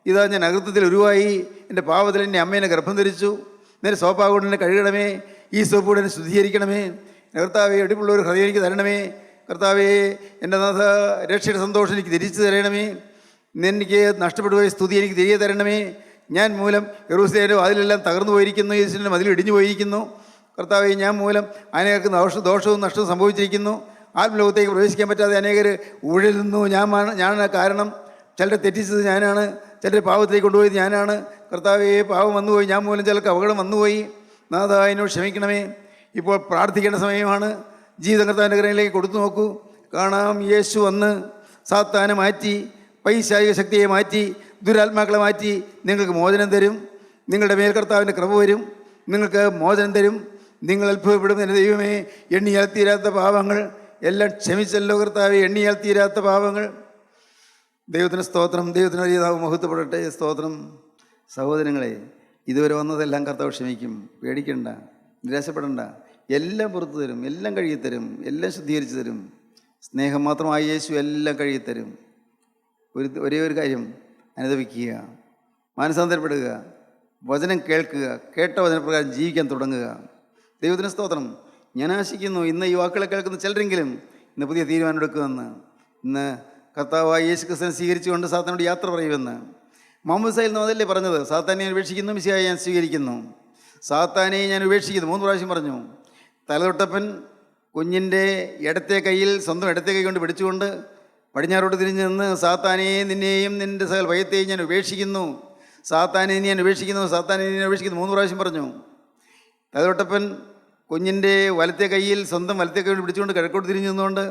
ഇതാ ഞാൻ അകൃത്യത്തിൽ ഉരുവായി. എൻ്റെ പാപത്തിൽ എൻ്റെ അമ്മേനെ ഗർഭം ധരിച്ചു. നിന്റെ സോപ്പാകൊണ്ട് എന്നെ കഴുകണമേ. ഈ സോപ്പോട് എന്നെ ശുദ്ധീകരിക്കണമേ. കർത്താവെ, എടുപ്പുള്ള ഒരു ഹൃദയം എനിക്ക് തരണമേ. കർത്താവെ, എൻ്റെ നാഥ, രക്ഷയുടെ സന്തോഷം എനിക്ക് തിരിച്ചു തരണമേ. എനിക്ക് നഷ്ടപ്പെട്ടു പോയ സ്തുതി എനിക്ക് തിരികെ തരണമേ. ഞാൻ മൂലം യെരൂശലേമിൻ്റെ വാതിലെല്ലാം തകർന്നു പോയിരിക്കുന്നു, യേശുവിൻ്റെ മതിൽ ഇടിഞ്ഞു പോയിരിക്കുന്നു. കർത്താവെ, ഞാൻ മൂലം അനേകർക്ക് ദോഷവും നഷ്ടവും സംഭവിച്ചിരിക്കുന്നു. ആത്മലോകത്തേക്ക് പ്രവേശിക്കാൻ പറ്റാതെ അനേകർ ഉഴലുന്നു. ഞാനാണ് കാരണം. ചിലരെ തെറ്റിച്ചത് ഞാനാണ്, ചിലരെ പാവത്തിലേക്ക് കൊണ്ടുപോയത് ഞാനാണ്. കർത്താവെ, പാവം വന്നുപോയി, ഞാൻ മൂലം ചിലർക്ക് അപകടം വന്നുപോയി. നാഥ, എന്നോട് ക്ഷമിക്കണമേ. ഇപ്പോൾ പ്രാർത്ഥിക്കേണ്ട സമയമാണ്. ജീവിതം കർത്താവിൻ്റെ കരങ്ങളിലേക്ക് കൊടുത്തു നോക്കൂ. കാണാം, യേശു വന്ന് സാത്താനെ മാറ്റി, പൈശാചിക ശക്തിയെ മാറ്റി, ദുരാത്മാക്കളെ മാറ്റി നിങ്ങൾക്ക് മോചനം തരും. നിങ്ങളുടെ മേൽ കർത്താവിൻ്റെ കൃപ വരും. നിങ്ങൾക്ക് മോചനം തരും. നിങ്ങൾ അത്ഭുതപ്പെടും. എൻ്റെ ദൈവമേ, എണ്ണിയാൽ തീരാത്ത പാപങ്ങൾ എല്ലാം ക്ഷമിച്ചല്ലോ കർത്താവെ. എണ്ണിയാൽ തീരാത്ത പാപങ്ങൾ. ദൈവത്തിന് സ്തോത്രം. ദൈവത്തിന് വലിയ മഹത്വപ്പെടട്ടെ. സ്തോത്രം. സഹോദരങ്ങളെ, ഇതുവരെ വന്നതെല്ലാം കർത്താവ് ക്ഷമിക്കും. പേടിക്കണ്ട, നിരാശപ്പെടണ്ട. എല്ലാം പുറത്തു തരും, എല്ലാം കഴുകിത്തരും, എല്ലാം ശുദ്ധീകരിച്ചു തരും. സ്നേഹം മാത്രമായി യേശു എല്ലാം കഴുകിത്തരും. ഒരേ ഒരു കാര്യം, അനുദപിക്കുക, മാനസാന്തരപ്പെടുക, വചനം കേൾക്കുക, കേട്ട വചനപ്രകാരം ജീവിക്കാൻ തുടങ്ങുക. ദൈവത്തിന് സ്തോത്രം. ഞാൻ ആശിക്കുന്നു ഇന്ന് ഈ വാക്കുകളെ കേൾക്കുന്ന ചിലരെങ്കിലും ഇന്ന് പുതിയ തീരുമാനം എടുക്കുമെന്ന്. ഇന്ന് കർത്താവായ യേശു ക്രിസ്തുവിനെ സ്വീകരിച്ചുകൊണ്ട് സാത്താനോട് യാത്ര പറയുമെന്ന്. മുഹമ്മദ് സൈൽ അതല്ലേ പറഞ്ഞത്, സാത്താനെ ഞാൻ ഉപേക്ഷിക്കുന്നു, മിശിഹായെ ഞാൻ സ്വീകരിക്കുന്നു. സാത്താനെ ഞാൻ ഉപേക്ഷിക്കുന്നു 3 പ്രാവശ്യം പറഞ്ഞു. തലതൊട്ടപ്പൻ കുഞ്ഞിൻ്റെ സ്വന്തം ഇടത്തെ കൈ കൊണ്ട് പിടിച്ചുകൊണ്ട് പടിഞ്ഞാറോട്ട് തിരിഞ്ഞ് നിന്ന്, സാത്താനെ, നിന്നെയും നിൻ്റെ സകല ഭയത്തെയും ഞാൻ ഉപേക്ഷിക്കുന്നു, സാത്താനെ ഞാൻ ഉപേക്ഷിക്കുന്നു, സാത്താനെ ഞാൻ ഉപേക്ഷിക്കുന്നു 3 പ്രാവശ്യം പറഞ്ഞു. തലതൊട്ടപ്പൻ കുഞ്ഞിൻ്റെ സ്വന്തം വലത്തെ കൈ കൊണ്ട് പിടിച്ചുകൊണ്ട് കിഴക്കോട്ട് തിരിഞ്ഞു നിന്നുകൊണ്ട്,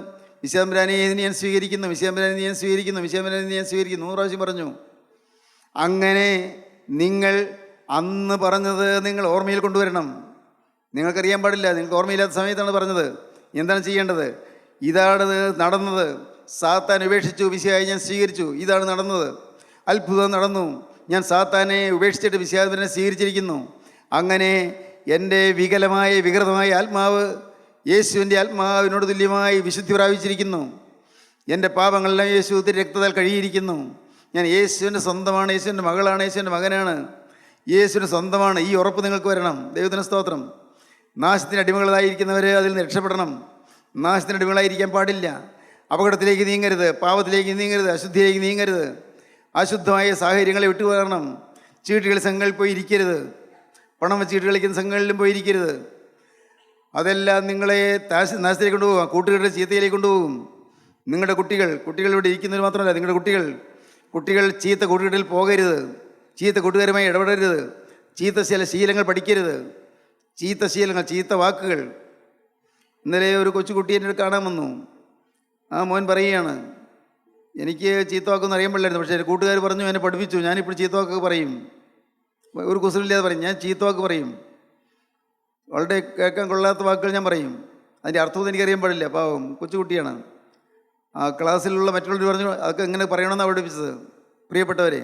വിശ്വാംബരാനെ ഞാൻ സ്വീകരിക്കുന്നു, വിശ്വാംബരാനെ ഞാൻ സ്വീകരിക്കുന്നു, വിശ്വാംബരാനെ ഞാൻ സ്വീകരിക്കുന്നു 3 പ്രാവശ്യം പറഞ്ഞു. അങ്ങനെ നിങ്ങൾ അന്ന് പറഞ്ഞത് നിങ്ങൾ ഓർമ്മയിൽ കൊണ്ടുവരണം. നിങ്ങൾക്കറിയാൻ പാടില്ല, നിങ്ങൾക്ക് ഓർമ്മയില്ലാത്ത സമയത്താണ് പറഞ്ഞത്. എന്താണ് ചെയ്യേണ്ടത്? ഇതാണ് നടന്നത്. സാത്താൻ ഉപേക്ഷിച്ചു, മിശിഹായെ ഞാൻ സ്വീകരിച്ചു. ഇതാണ് നടന്നത്. അത്ഭുതം നടന്നു. ഞാൻ സാത്താനെ ഉപേക്ഷിച്ചിട്ട് മിശിഹായെ സ്വീകരിച്ചിരിക്കുന്നു. അങ്ങനെ എൻ്റെ വികൃതമായ ആത്മാവ് യേശുവിൻ്റെ ആത്മാവിനോട് തുല്യമായി വിശുദ്ധി പ്രാപിച്ചിരിക്കുന്നു. എൻ്റെ പാപങ്ങളെല്ലാം യേശുവിൻ്റെ രക്തത്താൽ കഴുകിയിരിക്കുന്നു. ഞാൻ യേശുവിൻ്റെ സ്വന്തമാണ്, യേശുവിൻ്റെ മകളാണ്, യേശുവിൻ്റെ മകനാണ്, യേശുവിൻ്റെ സ്വന്തമാണ്. ഈ ഉറപ്പ് നിങ്ങൾക്ക് വരണം. ദൈവത്തിന് സ്തോത്രം. നാശത്തിന് അടിമകളായിരിക്കുന്നവർ അതിൽ നിന്ന് രക്ഷപ്പെടണം. നാശത്തിന് അടിമകളായിരിക്കാൻ പാടില്ല. അപകടത്തിലേക്ക് നീങ്ങരുത്, പാപത്തിലേക്ക് നീങ്ങരുത്, അശുദ്ധിയിലേക്ക് നീങ്ങരുത്. അശുദ്ധമായ സാഹചര്യങ്ങളെ വിട്ടുപോകണം. ചീട്ടുകളി സംഘങ്ങളിൽ പോയി ഇരിക്കരുത്. പണം വെച്ച് ചീട്ട് കളിക്കുന്ന സംഘങ്ങളിലും പോയി ഇരിക്കരുത്. അതെല്ലാം നിങ്ങളെ നാശത്തിലേക്ക് കൊണ്ടുപോകും, കൂട്ടുകാരുടെ ചീത്തയിലേക്ക് കൊണ്ടുപോകും. നിങ്ങളുടെ കുട്ടികൾ ഇവിടെ ഇരിക്കുന്നവർ മാത്രമല്ല, നിങ്ങളുടെ കുട്ടികൾ ചീത്ത കൂട്ടുകെട്ടിൽ പോകരുത്. ചീത്ത കൂട്ടുകാരുമായി ഇടപെടരുത്. ചീത്ത ശീലങ്ങൾ പഠിക്കരുത്. ചീത്ത വാക്കുകൾ. ഇന്നലെ ഒരു കൊച്ചുകുട്ടി എൻ്റെ കാണാൻ വന്നു. ആ മോൻ പറയുകയാണ്, എനിക്ക് ചീത്ത വാക്കൊന്നും അറിയാൻ പാടില്ലായിരുന്നു, പക്ഷേ എൻ്റെ കൂട്ടുകാർ പറഞ്ഞു, എന്നെ പഠിപ്പിച്ചു. ഞാനിപ്പോൾ ചീത്ത വാക്കൊക്കെ പറയും, ഒരു കുസലില്ലാതെ പറയും. ഞാൻ ചീത്ത വാക്ക് പറയും, വളരെ കേൾക്കാൻ കൊള്ളാത്ത വാക്കുകൾ ഞാൻ പറയും. അതിൻ്റെ അർത്ഥമൊന്നും എനിക്കറിയാൻ പാടില്ല. പാവം കൊച്ചുകുട്ടിയാണ്. ആ ക്ലാസ്സിലുള്ള മറ്റുള്ളവർ പറഞ്ഞു അതൊക്കെ എങ്ങനെ പറയണമെന്നാണ് പഠിപ്പിച്ചത്. പ്രിയപ്പെട്ടവരെ,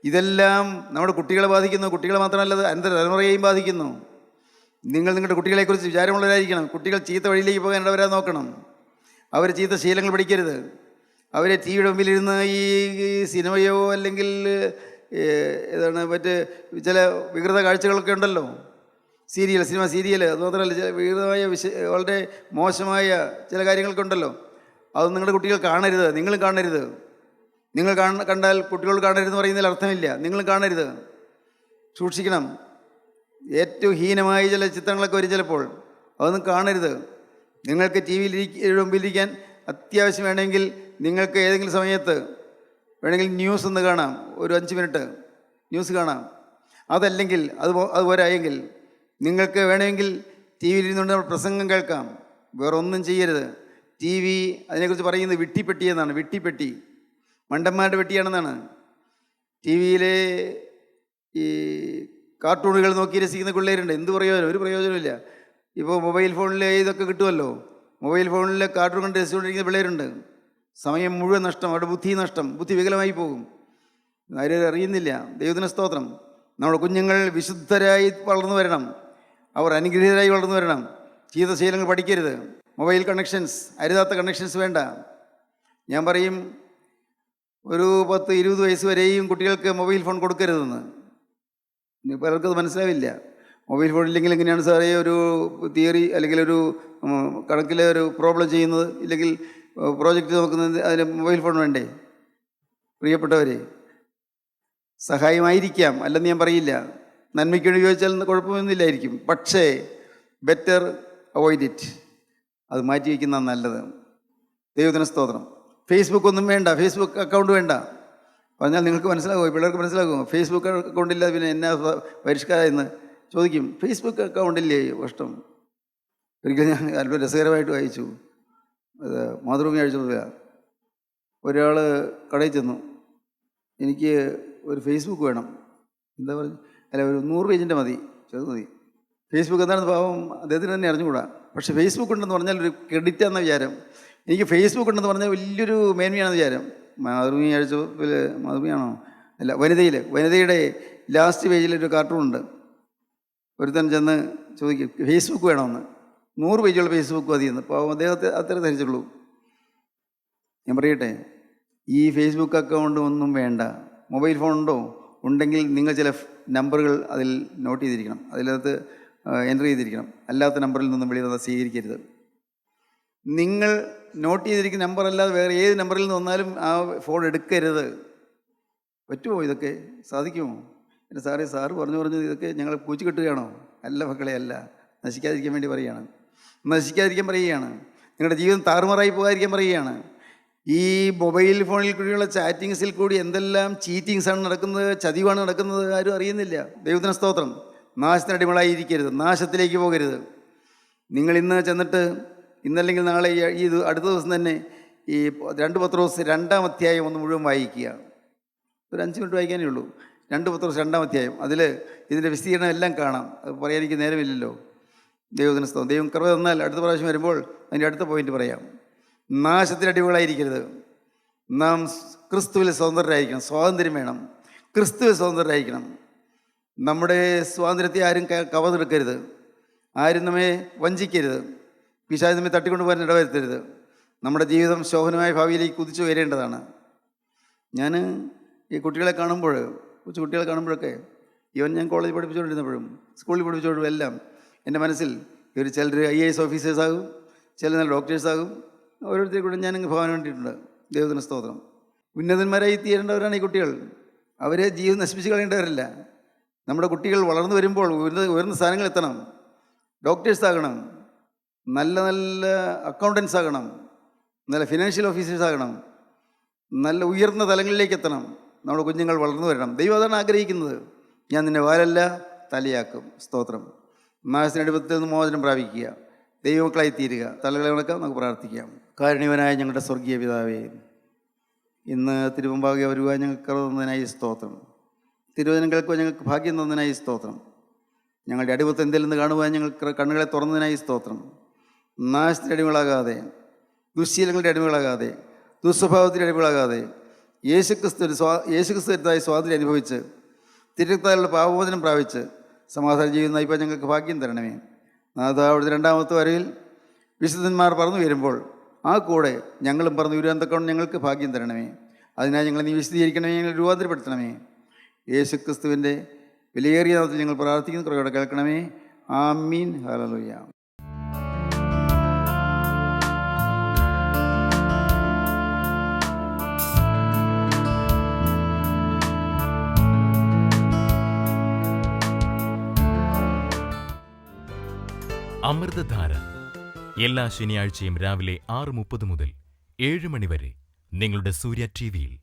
ഇതെല്ലാം നമ്മുടെ കുട്ടികളെ ബാധിക്കുന്നു. കുട്ടികളെ മാത്രമല്ല, തലമുറയെയും ബാധിക്കുന്നു. നിങ്ങൾ നിങ്ങളുടെ കുട്ടികളെക്കുറിച്ച് വിചാരമുള്ളവരായിരിക്കണം. കുട്ടികൾ ചീത്ത വഴിയിലേക്ക് പോകാൻ ഇടവരാൻ നോക്കണം. അവർ ചീത്ത ശീലങ്ങൾ പഠിക്കരുത്. അവരെ ടി വിയുടെ മുമ്പിലിരുന്ന് ഈ സിനിമയോ അല്ലെങ്കിൽ മറ്റ് ചില വികൃത കാഴ്ചകളൊക്കെ ഉണ്ടല്ലോ, സിനിമ സീരിയൽ, അത് മാത്രമല്ല ചില വികൃതമായ വളരെ മോശമായ ചില കാര്യങ്ങളൊക്കെ ഉണ്ടല്ലോ, അത് നിങ്ങളുടെ കുട്ടികൾ കാണരുത്. നിങ്ങളും കാണരുത്. നിങ്ങൾ കണ്ടാൽ കുട്ടികൾ കാണരുതെന്ന് പറയുന്നതിൽ അർത്ഥമില്ല. നിങ്ങളും കാണരുത്, സൂക്ഷിക്കണം. ഏറ്റവും ഹീനമായ ചില ചിത്രങ്ങളൊക്കെ വരും ചിലപ്പോൾ, അതൊന്നും കാണരുത്. നിങ്ങൾക്ക് ടി വിയിൽ മുമ്പിലിരിക്കാൻ അത്യാവശ്യം വേണമെങ്കിൽ നിങ്ങൾക്ക് ഏതെങ്കിലും സമയത്ത് വേണമെങ്കിൽ ന്യൂസ് ഒന്ന് കാണാം, ഒരു 5 മിനിറ്റ് ന്യൂസ് കാണാം. അതല്ലെങ്കിൽ അതുപോരായെങ്കിൽ നിങ്ങൾക്ക് വേണമെങ്കിൽ ടി വിയിൽ ഇരുന്നുകൊണ്ട് നമ്മൾ പ്രസംഗം കേൾക്കാം. വേറെ ഒന്നും ചെയ്യരുത്. ടി വി അതിനെക്കുറിച്ച് പറയുന്നത് വിട്ടിപ്പെട്ടി എന്നാണ്. വിട്ടിപ്പെട്ടി മണ്ടന്മാരുടെ പെട്ടിയാണെന്നാണ്. ടി വിയിലെ ഈ കാർട്ടൂണുകൾ നോക്കി രസിക്കുന്ന പിള്ളേരുണ്ട്. എന്ത് പ്രയോജനം? ഒരു പ്രയോജനമില്ല. ഇപ്പോൾ മൊബൈൽ ഫോണിൽ ഇതൊക്കെ കിട്ടുമല്ലോ. മൊബൈൽ ഫോണിൽ കാർട്ടൂൺ കണ്ട് രസിച്ചുകൊണ്ടിരിക്കുന്ന പിള്ളേരുണ്ട്. സമയം മുഴുവൻ നഷ്ടം, അവരുടെ ബുദ്ധി നഷ്ടം, ബുദ്ധി വികലമായി പോകും. ആരും അറിയുന്നില്ല. ദൈവത്തിന് സ്തോത്രം. നമ്മുടെ കുഞ്ഞുങ്ങൾ വിശുദ്ധരായി വളർന്നു വരണം. അവർ അനുഗ്രഹീതരായി വളർന്നു വരണം. ചീത്ത ശീലങ്ങൾ പഠിക്കരുത്. മൊബൈൽ കണക്ഷൻസ്, അരുതാത്ത കണക്ഷൻസ് വേണ്ട. ഞാൻ പറയും, ഒരു 10-20 വയസ്സ് വരെയും കുട്ടികൾക്ക് മൊബൈൽ ഫോൺ കൊടുക്കരുതെന്ന്. പലർക്കത് മനസ്സിലാവില്ല. മൊബൈൽ ഫോണില്ലെങ്കിൽ എങ്ങനെയാണ് സാറേ ഒരു തിയറി അല്ലെങ്കിൽ ഒരു കണക്കിലെ ഒരു പ്രോബ്ലം ചെയ്യുന്നത്, ഇല്ലെങ്കിൽ പ്രോജക്റ്റ് നോക്കുന്നത്, അതിന് മൊബൈൽ ഫോൺ വേണ്ടേ? പ്രിയപ്പെട്ടവരെ, സഹായമായിരിക്കാം, അല്ലെന്ന് ഞാൻ പറയില്ല. നന്മയ്ക്ക് വേണ്ടി ഉപയോഗിച്ചാൽ കുഴപ്പമൊന്നുമില്ലായിരിക്കും. പക്ഷേ ബെറ്റർ അവോയ്ഡ് ഇറ്റ്. അത് മാറ്റി വയ്ക്കുന്നതാണ് നല്ലത്. ദൈവത്തിന് സ്തോത്രം. ഫേസ്ബുക്ക് ഒന്നും വേണ്ട, ഫേസ്ബുക്ക് അക്കൗണ്ട് വേണ്ട. പറഞ്ഞാൽ നിങ്ങൾക്ക് മനസ്സിലാകുമോ? പിള്ളേർക്ക് മനസ്സിലാകുമോ? ഫേസ്ബുക്ക് അക്കൗണ്ടില്ല പിന്നെ എന്നാ പരിഷ്കാരമെന്ന് ചോദിക്കും. ഫേസ്ബുക്ക് അക്കൗണ്ടില്ലേ? കഷ്ടം. ഒരിക്കലും ഞാൻ അല്പം രസകരമായിട്ട് വായിച്ചു. അത് മാതൃഭൂമി അയച്ചത്. ഒരാൾ കടയിൽ ചെന്നു, എനിക്ക് ഒരു ഫേസ്ബുക്ക് വേണം. എന്താ പറഞ്ഞു? അല്ല, ഒരു 100 പേജിൻ്റെ മതി. മതി. ഫേസ്ബുക്ക് എന്താണെന്ന് പാവം അദ്ദേഹത്തിന് തന്നെ അറിഞ്ഞുകൂടാ. പക്ഷേ ഫേസ്ബുക്ക് ഉണ്ടെന്ന് പറഞ്ഞാൽ ഒരു ക്രെഡിറ്റാണെന്ന വിചാരം. എനിക്ക് ഫേസ്ബുക്ക് ഉണ്ടെന്ന് പറഞ്ഞാൽ വലിയൊരു മേന്മയാണെന്ന് വിചാരം. മാതൃഭൂമി അയച്ചതിൽ, മാതൃഭൂമിയാണോ? അല്ല, വനിതയുടെ ലാസ്റ്റ് പേജിലൊരു കാർട്ടൂണുണ്ട്. ഒരുത്തൻ ചെന്ന് ചോദിക്കും ഫേസ്ബുക്ക് വേണമെന്ന്. 100 പേജുള്ള ഫേസ്ബുക്ക് മതിയെന്ന്. പാവം അദ്ദേഹത്തെ അത്ര ധരിച്ചുള്ളൂ. ഞാൻ പറയട്ടെ, ഈ ഫേസ്ബുക്ക് അക്കൗണ്ട് ഒന്നും വേണ്ട. മൊബൈൽ ഫോൺ ഉണ്ടോ? ഉണ്ടെങ്കിൽ നിങ്ങൾ ചില നമ്പറുകൾ അതിൽ നോട്ട് ചെയ്തിരിക്കണം, അതിനകത്ത് എൻ്റർ ചെയ്തിരിക്കണം. അല്ലാത്ത നമ്പറിൽ നിന്നും വെളിയിൽ സ്വീകരിക്കരുത്. നിങ്ങൾ നോട്ട് ചെയ്തിരിക്കുന്ന നമ്പർ അല്ലാതെ വേറെ ഏത് നമ്പറിൽ നിന്ന് വന്നാലും ആ ഫോൺ എടുക്കരുത്. പറ്റുമോ? ഇതൊക്കെ സാധിക്കുമോ? എൻ്റെ സാറ് പറഞ്ഞു ഇതൊക്കെ ഞങ്ങൾ പൂച്ചു കെട്ടുകയാണോ? അല്ല മക്കളെ, അല്ല. നശിക്കാതിരിക്കാൻ വേണ്ടി പറയുകയാണ്. നശിക്കാതിരിക്കാൻ പറയുകയാണ്. നിങ്ങളുടെ ജീവിതം താറുമാറായി പോകാതിരിക്കാൻ പറയുകയാണ്. ഈ മൊബൈൽ ഫോണിൽ കൂടിയുള്ള ചാറ്റിങ്സിൽ കൂടി എന്തെല്ലാം ചീറ്റിങ്സാണ് നടക്കുന്നത്, ചതിവാണ് നടക്കുന്നത്, ആരും അറിയുന്നില്ല. ദൈവത്തിന് സ്തോത്രം. നാശത്തിനടിമകളായിരിക്കരുത്, നാശത്തിലേക്ക് പോകരുത്. നിങ്ങൾ ഇന്ന് ചെന്നിട്ട് ഇന്നല്ലെങ്കിൽ നാളെ ഈ അടുത്ത ദിവസം തന്നെ ഈ 2 പത്രോസ് 2-ാം അധ്യായം ഒന്ന് മുഴുവൻ വായിക്കുക. ഒരു 5 മിനിറ്റ് വായിക്കാനേ ഉള്ളൂ. 2 പത്രോസ് 2-ാം അധ്യായം. അതിൽ ഇതിൻ്റെ വിസ്തീർണം എല്ലാം കാണാം. അത് പറയാൻ എനിക്ക് നേരമില്ലല്ലോ. ദൈവത്തിന് സ്തോത്രം. ദൈവം കൃപ തന്നാൽ അടുത്ത പ്രാവശ്യം വരുമ്പോൾ അതിൻ്റെ അടുത്ത പോയിന്റ് പറയാം. നാശത്തിനടിമകളായിരിക്കരുത്. നാം ക്രിസ്തുവിൽ സ്വതന്ത്രരായിരിക്കണം. സ്വാതന്ത്ര്യം വേണം. ക്രിസ്തുവിൽ സ്വതന്ത്രരായിരിക്കണം. നമ്മുടെ സ്വാതന്ത്ര്യത്തെ ആരും കവർന്നെടുക്കരുത്. ആരും നമ്മെ വഞ്ചിക്കരുത്. പിശാച് നമ്മെ തട്ടിക്കൊണ്ടു പോകാൻ ഇടവരുത്തരുത്. നമ്മുടെ ജീവിതം ശോഭനമായ ഭാവിയിലേക്ക് കുതിച്ചു ഉയരേണ്ടതാണ്. ഞാൻ ഈ കുട്ടികളെ കാണുമ്പോൾ, കൊച്ചു കുട്ടികളെ കാണുമ്പോഴൊക്കെ, ഞാൻ കോളേജിൽ പഠിപ്പിച്ചുകൊണ്ടിരുന്നപ്പോഴും സ്കൂളിൽ പഠിപ്പിച്ചുകൊണ്ടും എല്ലാം എൻ്റെ മനസ്സിൽ ഇവർ ചിലർ IAS ഓഫീസേഴ്സാകും, ചില നല്ല ഡോക്ടേഴ്സാകും. ഓരോരുത്തരും കൂടെ ഞാൻ ഭഗവാൻ വേണ്ടിയിട്ടുണ്ട്. ദൈവത്തിന് സ്തോത്രം. ഉന്നതന്മാരായി തീരേണ്ടവരാണ് ഈ കുട്ടികൾ. അവരെ ജീവിതം നശിപ്പിച്ച് കളയേണ്ടവരല്ല. നമ്മുടെ കുട്ടികൾ വളർന്നു വരുമ്പോൾ ഉയർന്ന സ്ഥാനങ്ങളിൽ എത്തണം. ഡോക്ടേഴ്സ് ആകണം, നല്ല നല്ല അക്കൗണ്ടൻസ് ആകണം, നല്ല ഫിനാൻഷ്യൽ ഓഫീസേഴ്സ് ആകണം, നല്ല ഉയർന്ന തലങ്ങളിലേക്ക് എത്തണം. നമ്മുടെ കുഞ്ഞുങ്ങൾ വളർന്നു വരണം. ദൈവം അതാണ് ആഗ്രഹിക്കുന്നത്. ഞാൻ നിന്നെ വാലല്ല തലയാക്കും. സ്തോത്രം. നാശത്തിനടിമത്തിൽ നിന്ന് മോചനം പ്രാപിക്കുക, ദൈവമക്കളായി തീരുക. തലകളെ വണക്കാം, നമുക്ക് പ്രാർത്ഥിക്കാം. കാരുണ്യവനായ ഞങ്ങളുടെ സ്വർഗീയ പിതാവേ, ഇന്ന് തിരുമുമ്പാകെ വരുവാൻ ഞങ്ങൾക്ക് കൃപ തന്നതിനായി സ്തോത്രം. തിരുവചനം കേൾക്കുവാൻ ഞങ്ങൾക്ക് ഭാഗ്യം തന്നതിനായി സ്തോത്രം. ഞങ്ങളുടെ അടിമത്തം എന്തെങ്കിലും കാണുവാൻ ഞങ്ങൾക്ക് കണ്ണുകളെ തുറന്നതിനായി സ്തോത്രം. നാശത്തിൻ്റെ അടിമകളാകാതെ, ദുശ്ശീലങ്ങളുടെ അടിമകളാകാതെ, ദുസ്വഭാവത്തിന് അടിമകളാകാതെ യേശുക്രിസ്തുവിൻ്റെതായ സ്വാതന്ത്ര്യം അനുഭവിച്ച് തിരുത്താലുള്ള പാപമോചനം പ്രാപിച്ച് സമാധാനം ചെയ്യുന്ന ഇപ്പം ഞങ്ങൾക്ക് ഭാഗ്യം തരണമേ. നാഥ, അവിടുത്തെ രണ്ടാമത്തെ വരയിൽ വിശുദ്ധന്മാർ പറന്നു വരുമ്പോൾ ആ കൂടെ ഞങ്ങളും പറന്നു വരുവാൻ തക്കവണ്ണം ഞങ്ങൾക്ക് ഭാഗ്യം തരണമേ. അതിനായി ഞങ്ങൾ നീ വിശദീകരിക്കണമേ, ഞങ്ങൾ രൂപാന്തരപ്പെടുത്തണമേ. യേശുക്രിസ്തുവിൻ്റെ വിലയേറിയ നാമത്തിൽ ഞങ്ങൾ പ്രാർത്ഥിക്കുന്ന കുറയോടെ കേൾക്കണമേ. ആമീൻ. ഹല്ലേലൂയ. അമൃതധാര എല്ലാ ശനിയാഴ്ചയും രാവിലെ 6:30 മുതൽ 7 മണി വരെ നിങ്ങളുടെ സൂര്യ TV-യിൽ.